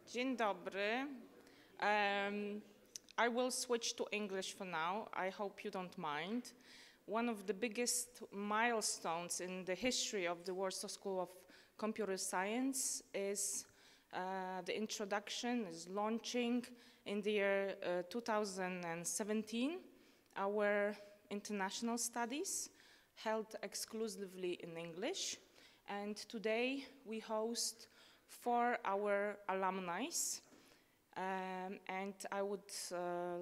Dzień dobry. I will switch to English for now. I hope you don't mind. One of the biggest milestones in the history of the Warsaw School of Computer Science is the introduction, is launching in the year 2017, our international studies held exclusively in English. And today we host for our alumni, and I would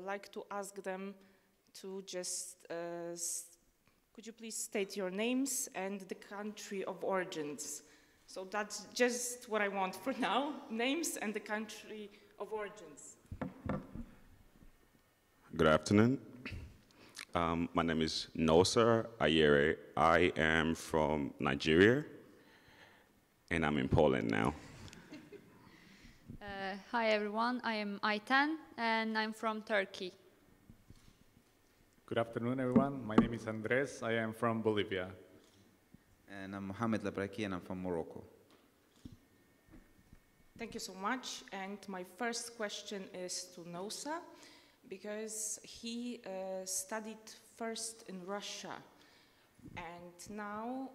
like to ask them to just, could you please state your names and the country of origins? So that's just what I want for now, names and the country of origins. Good afternoon. My name is Nosa Ayere. I am from Nigeria, and I'm in Poland now. Hi everyone, I am Ayten and I'm from Turkey. Good afternoon everyone, my name is Andres, I am from Bolivia. And I'm Mohamed Labraki and I'm from Morocco. Thank you so much. And my first question is to Nosa, because he studied first in Russia. And now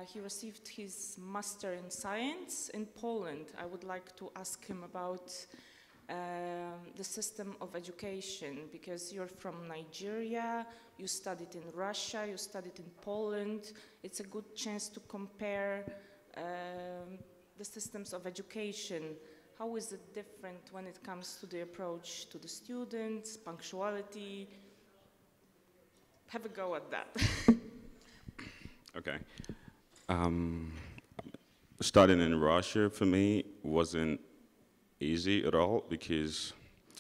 he received his master in science in Poland. I would like to ask him about the system of education, because you're from Nigeria, you studied in Russia, you studied in Poland. It's a good chance to compare the systems of education. How is it different when it comes to the approach to the students, punctuality? Have a go at that. Okay. Studying in Russia for me wasn't easy at all because,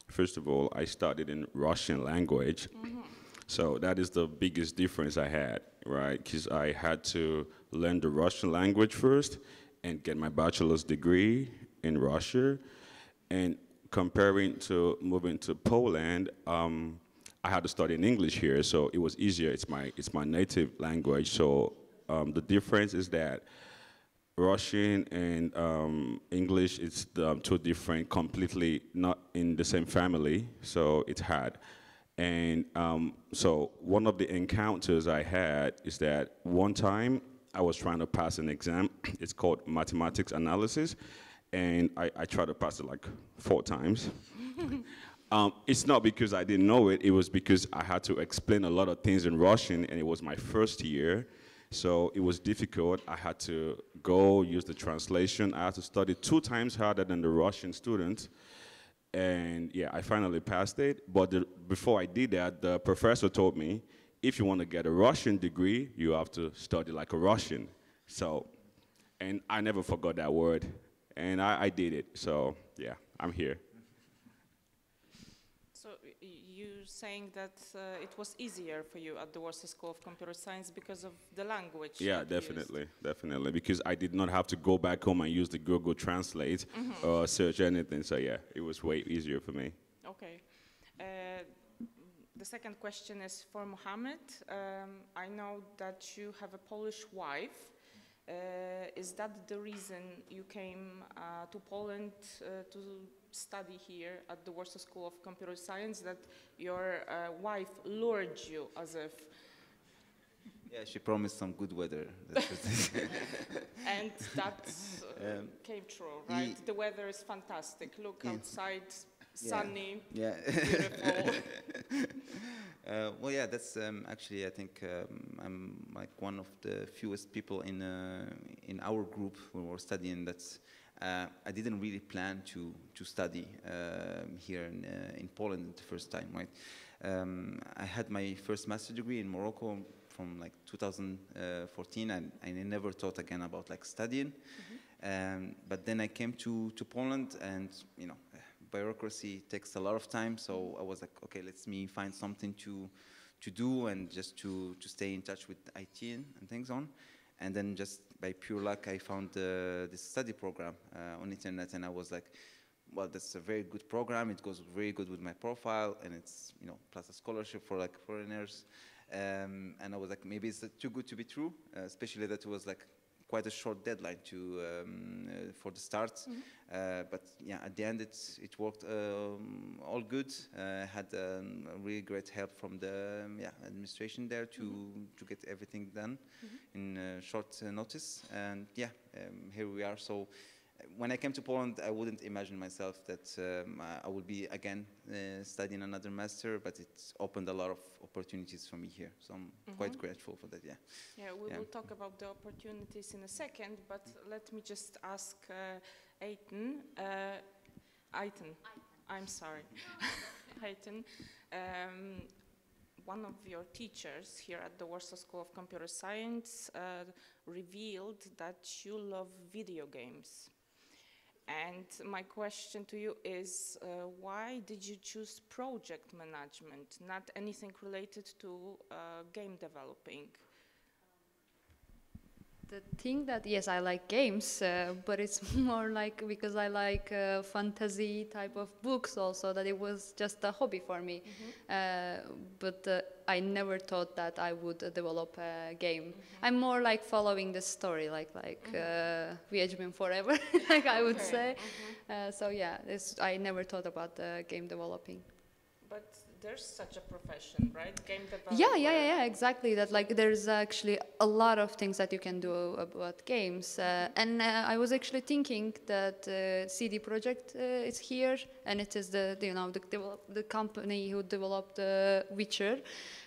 first of all, I studied in Russian language. So that is the biggest difference I had, right? Because I had to learn the Russian language first and get my bachelor's degree in Russia. And comparing to moving to Poland, I had to study in English here, so it was easier. It's my native language. So the difference is that Russian and English, it's two different, completely not in the same family. So it's hard. And so one of the encounters I had is that one time I was trying to pass an exam. It's called mathematics analysis, and I tried to pass it like 4 times. It's not because I didn't know it, it was because I had to explain a lot of things in Russian, and it was my first year, so it was difficult. I had to go use the translation. I had to study 2 times harder than the Russian students, and yeah, I finally passed it. But before I did that, the professor told me, if you want to get a Russian degree, you have to study like a Russian. So, and I never forgot that word, and I did it, so yeah, I'm here. So you're saying that it was easier for you at the Warsaw School of Computer Science because of the language? Yeah, definitely, definitely. Because I did not have to go back home and use the Google Translate or search anything. So yeah, it was way easier for me. Okay. The second question is for Mohamed. I know that you have a Polish wife. Is that the reason you came to Poland to study here at the Warsaw School of Computer Science, that your wife lured you as if? Yeah, she promised some good weather. And that came true, right? The weather is fantastic. Look outside, sunny, beautiful. Well, yeah, that's actually, I think I'm like one of the fewest people in our group when we're studying. That's I didn't really plan to study here in Poland the first time, right? I had my first master's degree in Morocco from like 2014, and I never thought again about like studying. But then I came to Poland, and you know, bureaucracy takes a lot of time, so I was like, okay, let me find something to do and just to stay in touch with IT and things on. And then just by pure luck, I found this study program on the internet, and I was like, well, that's a very good program. It goes very good with my profile, and it's, you know, plus a scholarship for like foreigners. And I was like, maybe it's too good to be true, especially that it was like quite a short deadline to for the start. But yeah, at the end it worked all good. Had really great help from the administration there to get everything done in short notice. And yeah, here we are. So when I came to Poland, I wouldn't imagine myself that I would be again studying another master, but it's opened a lot of opportunities for me here. So I'm quite grateful for that, yeah. Yeah, we will talk about the opportunities in a second, but let me just ask Aitan, I'm sorry, Aitan, one of your teachers here at the Warsaw School of Computer Science revealed that you love video games. And my question to you is, why did you choose project management, not anything related to game developing? The thing that, yes, I like games, but it's more like because I like fantasy type of books also, that it was just a hobby for me. But I never thought that I would develop a game. I'm more like following the story, like VHBM forever, like I would say. So yeah, I never thought about game developing. But there's such a profession, right? Game developer. Yeah, exactly. That like there's actually a lot of things that you can do about games. And I was actually thinking that CD Projekt is here, and it is the company who developed Witcher,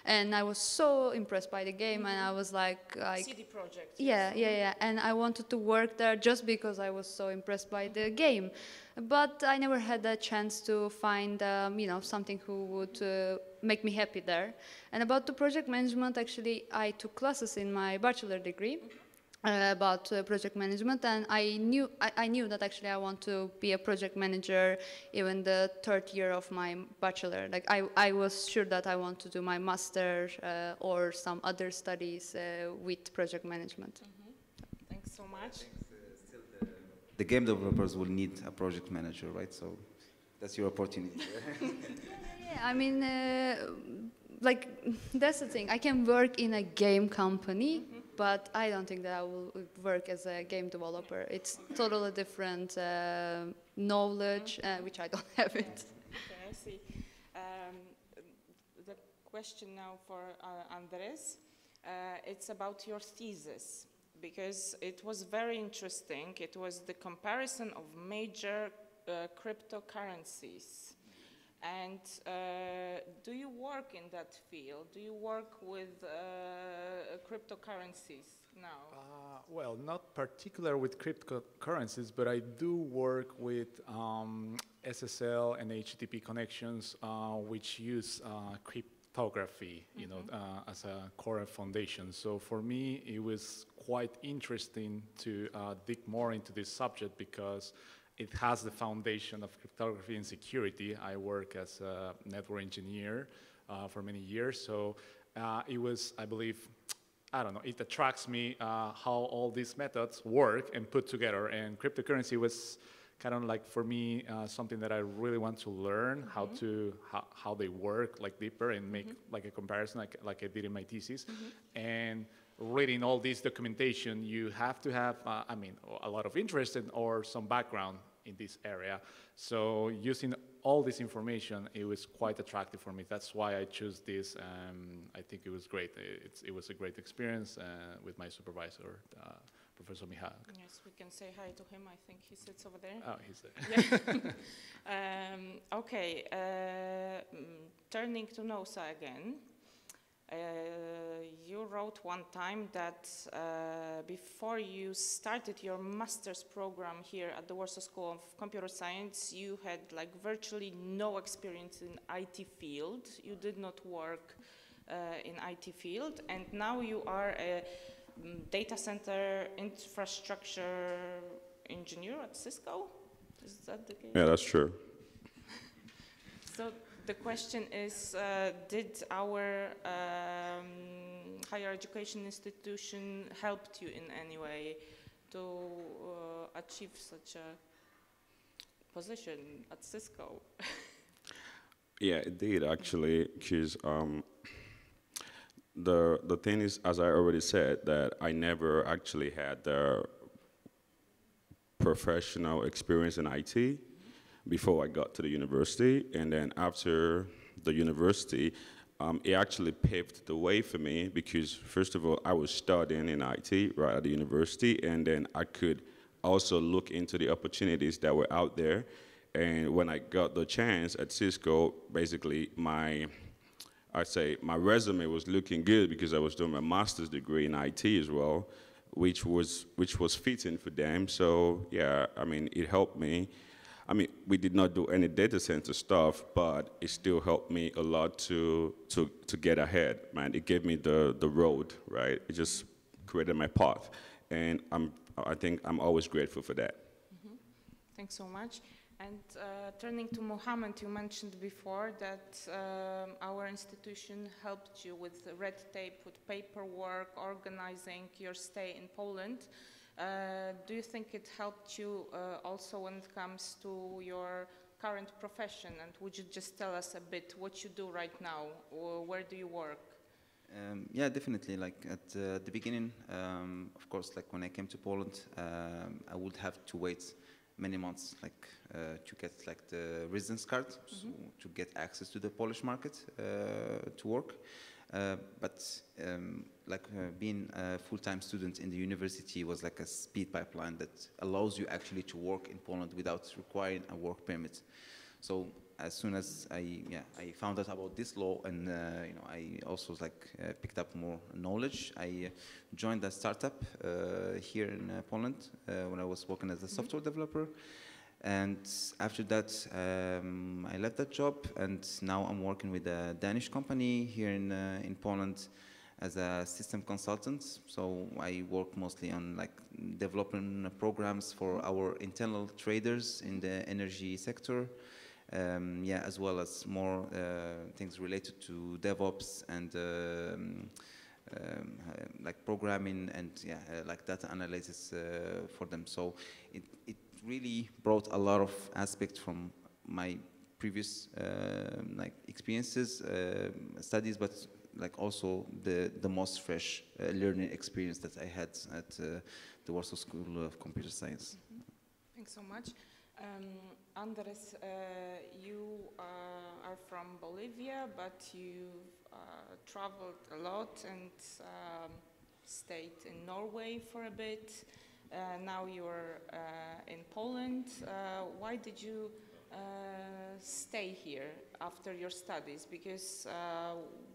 and I was so impressed by the game, and I was like CD Projekt. Yeah, and I wanted to work there just because I was so impressed by the game. But I never had a chance to find, something who would make me happy there. And about the project management, actually, I took classes in my bachelor degree about project management, and I knew that actually I want to be a project manager even the third year of my bachelor. Like I was sure that I want to do my master or some other studies with project management. Thanks so much. The game developers will need a project manager, right? So that's your opportunity. Yeah, I mean, like, that's the thing. I can work in a game company, but I don't think that I will work as a game developer. It's totally different knowledge, which I don't have it. Okay, I see. The question now for Andres, it's about your thesis, because it was very interesting. It was the comparison of major cryptocurrencies. And do you work in that field? Do you work with cryptocurrencies now? Well, not particular with cryptocurrencies, but I do work with SSL and HTTP connections, which use cryptography, as a core foundation. So for me, it was quite interesting to dig more into this subject because it has the foundation of cryptography and security. I work as a network engineer for many years, so it was, I believe, it attracts me how all these methods work and put together. And cryptocurrency was kind of like, for me, something that I really want to learn how they work, like deeper, and make like a comparison, like I did in my thesis. And reading all this documentation, you have to have, a lot of interest or some background in this area. So using all this information, it was quite attractive for me. That's why I chose this. I think it was great. It was a great experience with my supervisor, Professor Mihak. Yes, we can say hi to him. I think he sits over there. Oh, he's there. Yeah. Okay, turning to NOSA again. You wrote one time that before you started your master's program here at the Warsaw School of Computer Science, you had like virtually no experience in IT field. You did not work in IT field, and now you are a data center infrastructure engineer at Cisco. Is that the case? Yeah, that's true. So the question is, did our higher education institution helped you in any way to achieve such a position at Cisco? Yeah, it did actually, because the thing is, as I already said, that I never actually had the professional experience in IT before I got to the university, and then after the university, it actually paved the way for me because, first of all, I was studying in IT right at the university, and then I could also look into the opportunities that were out there. And when I got the chance at Cisco, basically my resume was looking good because I was doing my master's degree in IT as well, which was fitting for them. So yeah, I mean, it helped me. I mean, we did not do any data center stuff, but it still helped me a lot to get ahead, man. It gave me the road, right? It just created my path, and I think I'm always grateful for that. Mm-hmm. Thanks so much. And turning to Mohammed, you mentioned before that our institution helped you with red tape, with paperwork, organizing your stay in Poland. Do you think it helped you also when it comes to your current profession? And would you just tell us a bit what you do right now, or where do you work? Yeah, definitely. Like at the beginning, of course, like when I came to Poland, I would have to wait many months, like to get like the residence card, so to get access to the Polish market to work. But being a full-time student in the university was like a speed pipeline that allows you actually to work in Poland without requiring a work permit. So as soon as I found out about this law, and I also picked up more knowledge, I joined a startup here in Poland when I was working as a software developer. And after that, I left that job, and now I'm working with a Danish company here in Poland as a system consultant. So I work mostly on developing programs for our internal traders in the energy sector, as well as more things related to DevOps and programming and data analysis for them. So it really brought a lot of aspects from my previous experiences, studies, but also the most fresh learning experience that I had at the Warsaw School of Computer Science. Mm-hmm. Thanks so much. Andres, you are from Bolivia, but you traveled a lot and stayed in Norway for a bit. Now you're in Poland. Why did you stay here after your studies? Because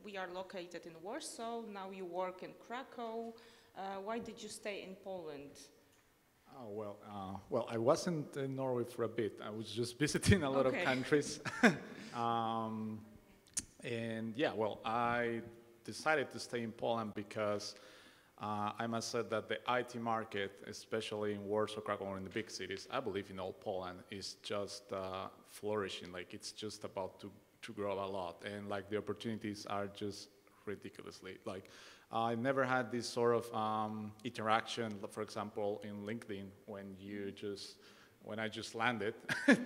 we are located in Warsaw, now you work in Krakow. Why did you stay in Poland? Oh, well, I wasn't in Norway for a bit. I was just visiting a lot of countries. And yeah, well, I decided to stay in Poland because I must say that the IT market, especially in Warsaw, Krakow, or in the big cities, I believe in all Poland, is just flourishing. It's just about to grow a lot, and the opportunities are just ridiculously. I never had this sort of interaction, for example, in LinkedIn when I just landed,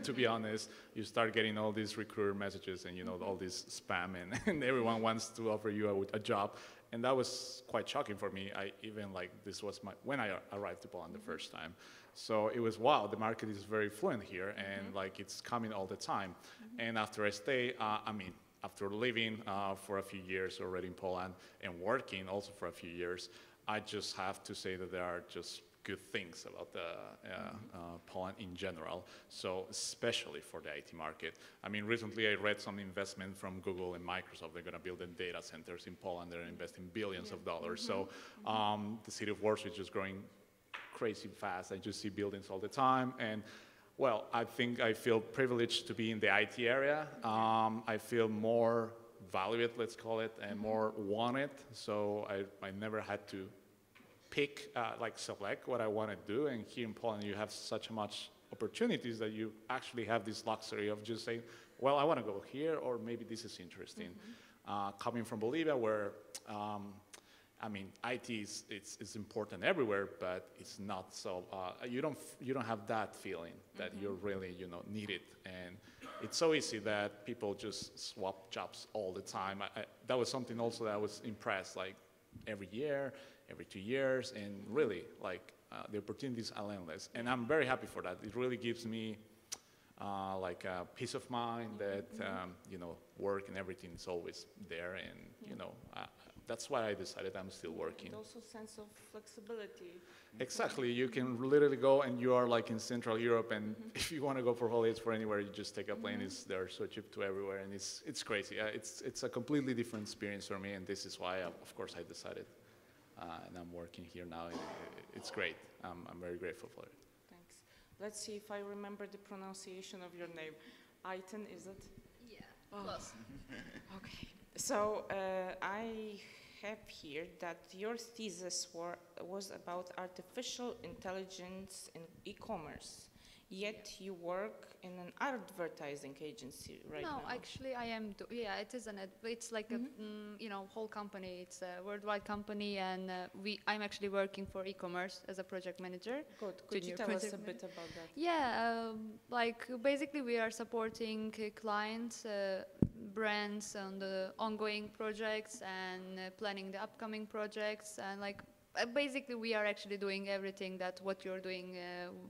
to be honest, you start getting all these recruiter messages and all this spam and everyone wants to offer you a job. And that was quite shocking for me. This was when I arrived to Poland the first time. So it was, wow, the market is very fluent here and it's coming all the time. And after I stay, after living for a few years already in Poland and working also for a few years, I just have to say that there are just good things about Poland in general, so especially for the IT market. Recently I read some investment from Google and Microsoft. They're going to build data centers in Poland. They're investing billions of dollars. So the city of Warsaw is just growing crazy fast. I just see buildings all the time. And well, I think I feel privileged to be in the IT area. I feel more valued, let's call it, and more wanted. So I never had to pick, select what I want to do. And here in Poland, you have such much opportunities that you actually have this luxury of just saying, well, I want to go here, or maybe this is interesting. Coming from Bolivia, where IT is important everywhere, but it's not so. You don't have that feeling that you're really needed, and it's so easy that people just swap jobs all the time. that was something also that I was impressed, like every year, every 2 years, and really, like, the opportunities are endless. And I'm very happy for that. It really gives me like a peace of mind that, you know, work and everything is always there. And, you know, that's why I decided I'm still working. And also sense of flexibility. Exactly. You can literally go and you are like in Central Europe, and if you want to go for holidays for anywhere, you just take a plane. They're so cheap to everywhere, and it's crazy. It's a completely different experience for me, and this is why, of course, I decided. And I'm working here now, and it's great. I'm very grateful for it. Thanks. Let's see if I remember the pronunciation of your name. Aitan, is it? Yeah, close. Okay. So I have here that your thesis was about artificial intelligence in e-commerce, yet you work in an advertising agency right now. No, actually, I am. Yeah, it is it's like a you know, whole company. It's a worldwide company, and I'm actually working for e-commerce as a project manager. Good. Could you tell us a bit about that? Yeah, like basically we are supporting clients, brands on the ongoing projects and planning the upcoming projects, and like basically we are actually doing everything that what you're doing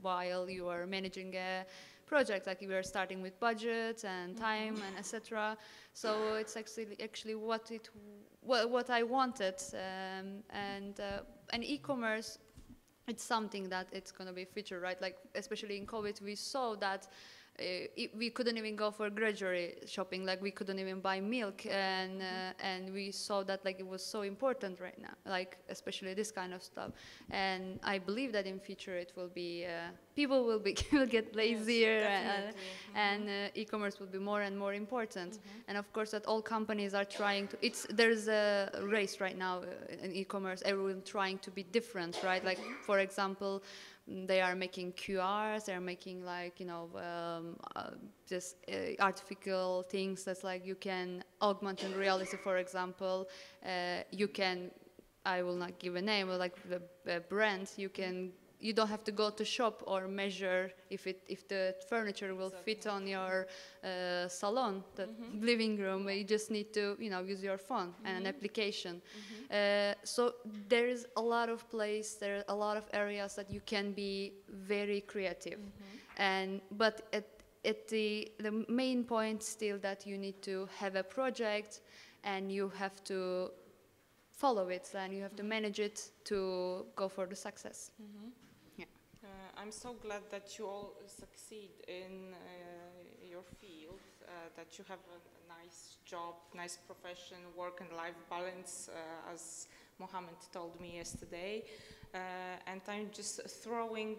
while you are managing a project. Like we are starting with budget and time and etc. So it's actually what I wanted, and e-commerce. It's something that it's going to be a feature, right? Like, especially in COVID, we saw that we couldn't even go for grocery shopping, like we couldn't even buy milk, and we saw that like it was so important right now, like especially this kind of stuff. And I believe that in future it will be, people will get lazier, Yes, and e-commerce will be more and more important. And of course that all companies are trying to, there's a race right now in e-commerce, everyone trying to be different, right? Like for example, they are making QRs, they're making like, you know, just artificial things that's like you can augmented reality, for example. You can, I will not give a name, but like the brand, you don't have to go to shop or measure if the furniture will fit on your salon, the living room. You just need to, you know, use your phone and an application. So there is a lot of there are a lot of areas that you can be very creative, but at the main point still that you need to have a project and you have to follow it and you have to manage it to go for the success. I'm so glad that you all succeed in your field, that you have a nice job, nice profession, work and life balance, as Mohammed told me yesterday. And I'm just throwing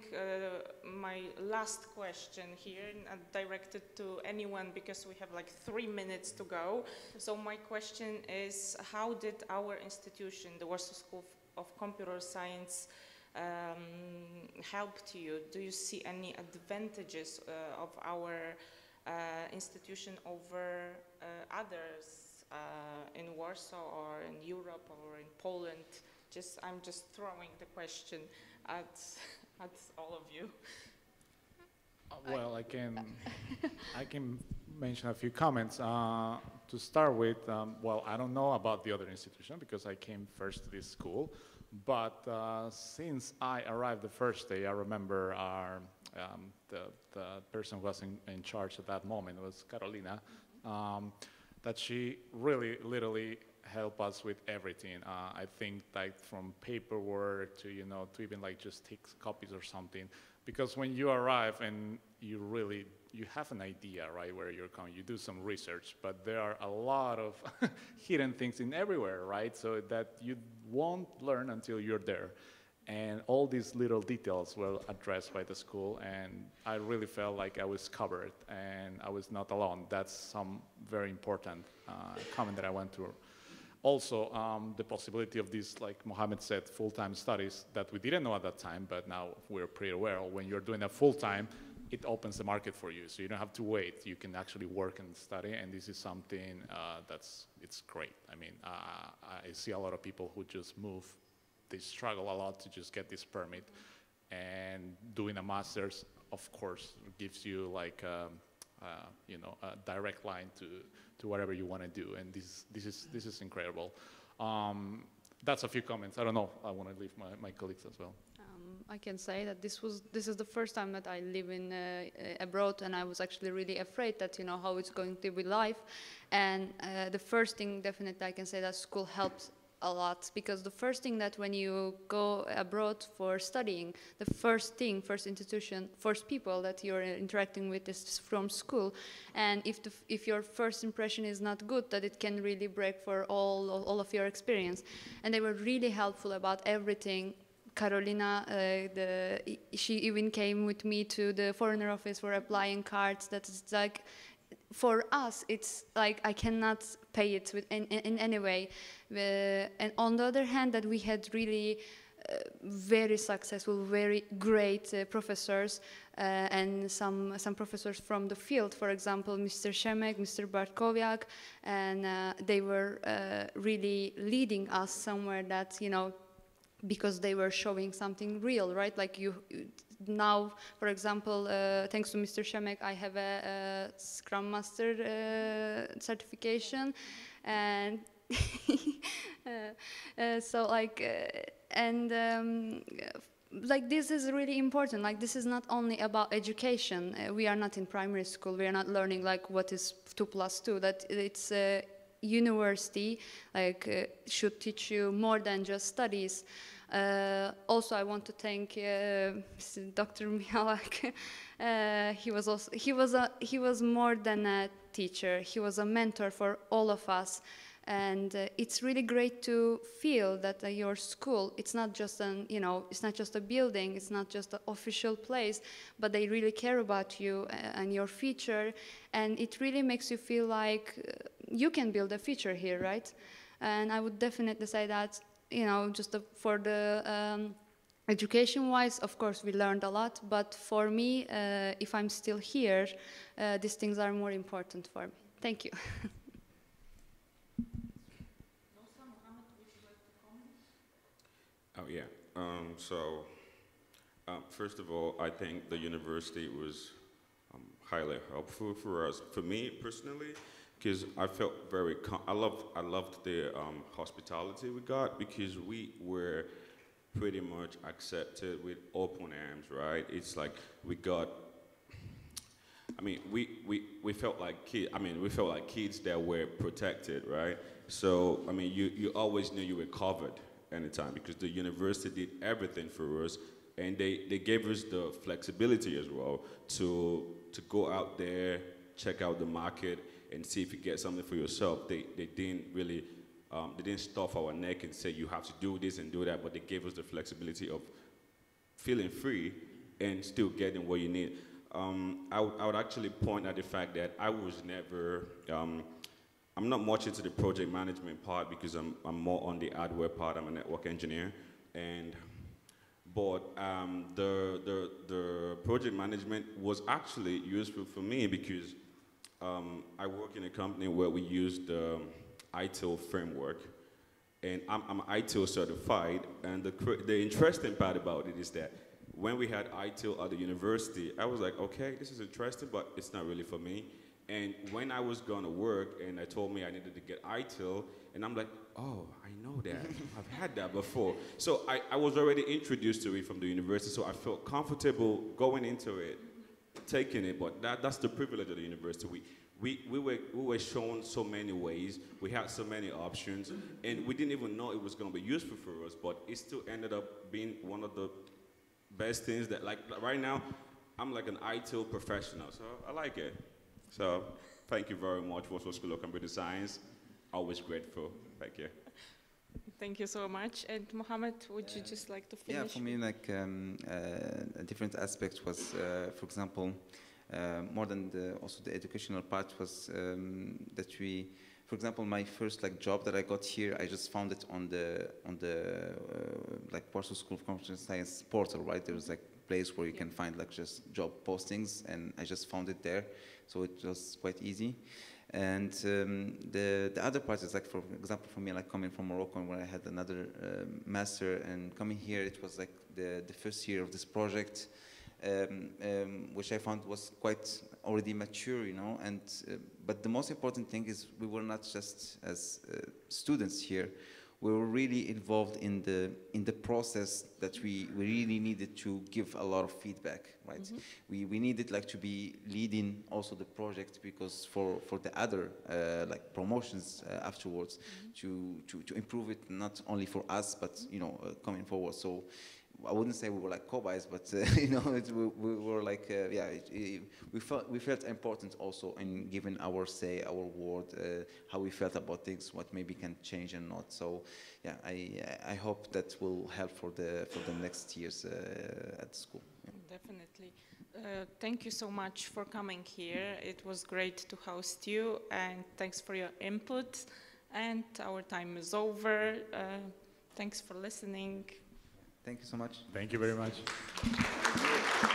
my last question here, not directed to anyone because we have like 3 minutes to go. So my question is, how did our institution, the Warsaw School of Computer Science, helped you? Do you see any advantages of our institution over others in Warsaw or in Europe or in Poland? I'm just throwing the question at all of you. Well, I can mention a few comments. To start with, well, I don't know about the other institution because I came first to this school. But since I arrived the first day, I remember the person who was in charge at that moment was Carolina, that she really literally helped us with everything. I think like from paperwork to, you know, to even like just take copies or something. Because when you arrive and you have an idea, right, where you're coming, you do some research, but there are a lot of hidden things in everywhere, right? So that you won't learn until you're there. And all these little details were addressed by the school, and I really felt like I was covered and I was not alone. That's some very important comment that I went through. Also, the possibility of this, like Mohammed said, full-time studies that we didn't know at that time, but now we're pretty aware. When you're doing a full-time, it opens the market for you, so you don't have to wait. You can actually work and study, and this is something it's great. I mean, I see a lot of people who just move. They struggle a lot to just get this permit, and doing a master's, of course, gives you like you know, a direct line to whatever you want to do, and this is incredible. That's a few comments. I don't know. I want to leave my colleagues as well. I can say that this is the first time that I live in abroad, and I was actually really afraid that, you know, how it's going to be life. And the first thing definitely I can say that school helps a lot, because the first thing that when you go abroad for studying, the first institution, first people that you're interacting with is from school. And if your first impression is not good, that it can really break for all of your experience. And they were really helpful about everything. Carolina, she even came with me to the foreigner office for applying cards. That is like, for us, it's like I cannot pay it in any way. And on the other hand, that we had really very successful, very great professors, and some professors from the field. For example, Mr. Shemek, Mr. Bartkowiak, and they were really leading us somewhere that, you know, because they were showing something real, right? Like now, for example, thanks to Mr. Shemek, I have a Scrum Master certification, and so like, like this is really important. Like this is not only about education. We are not in primary school. We are not learning like what is 2 + 2. That it's university should teach you more than just studies. Also, I want to thank Dr. Mihalak. He was more than a teacher. He was a mentor for all of us. And it's really great to feel that your school, it's not just it's not just a building, it's not just an official place, but they really care about you and your future, and it really makes you feel like you can build a future here, right? And I would definitely say that, just for the education-wise, of course, we learned a lot, but for me, if I'm still here, these things are more important for me. Thank you. Oh, yeah. First of all, I think the university was highly helpful for us. For me personally, because I felt I loved the hospitality we got, because we were pretty much accepted with open arms, right? It's like we felt like kids. We felt like kids that were protected, right? So, you always knew you were covered anytime, because the university did everything for us, and they gave us the flexibility as well to go out there, check out the market, and see if you get something for yourself. They didn't really, they didn't stuff our neck and say you have to do this and do that, but they gave us the flexibility of feeling free and still getting what you need. I would actually point at the fact that I was never, I'm not much into the project management part, because I'm more on the hardware part. I'm a network engineer, but the project management was actually useful for me, because I work in a company where we use the ITIL framework, and I'm ITIL certified. And the interesting part about it is that when we had ITIL at the university, I was like, okay, this is interesting, but it's not really for me. And when I was going to work and I told me I needed to get ITIL, and I'm like, oh, I know that. I've had that before. So I was already introduced to it from the university, so I felt comfortable going into it, taking it. But that's the privilege of the university. We were shown so many ways. We had so many options, and we didn't even know it was going to be useful for us, but it still ended up being one of the best things that, like right now, I'm like an ITIL professional, so I like it. So, thank you very much, Warsaw School of Computer Science. Always grateful. Thank you. Thank you so much. And Mohammed, would you just like to finish? Yeah, for me, like a different aspect was, for example, more than also the educational part was that we, for example, my first job that I got here, I just found it on the Warsaw School of Computer Science portal, right? There's place where you can find just job postings, and I just found it there, so it was quite easy. And the other part is for example, for me, coming from Morocco, where I had another master, and coming here, it was the first year of this project. which I found was quite already mature, you know. And but the most important thing is we were not just as students here. We were really involved in the process that we really needed to give a lot of feedback, right? Mm-hmm. We needed like to be leading also the project, because for the other like promotions afterwards, mm-hmm. to improve it, not only for us but you know coming forward. So I wouldn't say we were like cobayes, but you know, we were like, we felt important also in giving our say, our word, how we felt about things, what maybe can change and not. So, yeah, I hope that will help for the next years at school. Yeah. Definitely. Thank you so much for coming here. It was great to host you, and thanks for your input. And our time is over. Thanks for listening. Thank you so much. Thank you very much.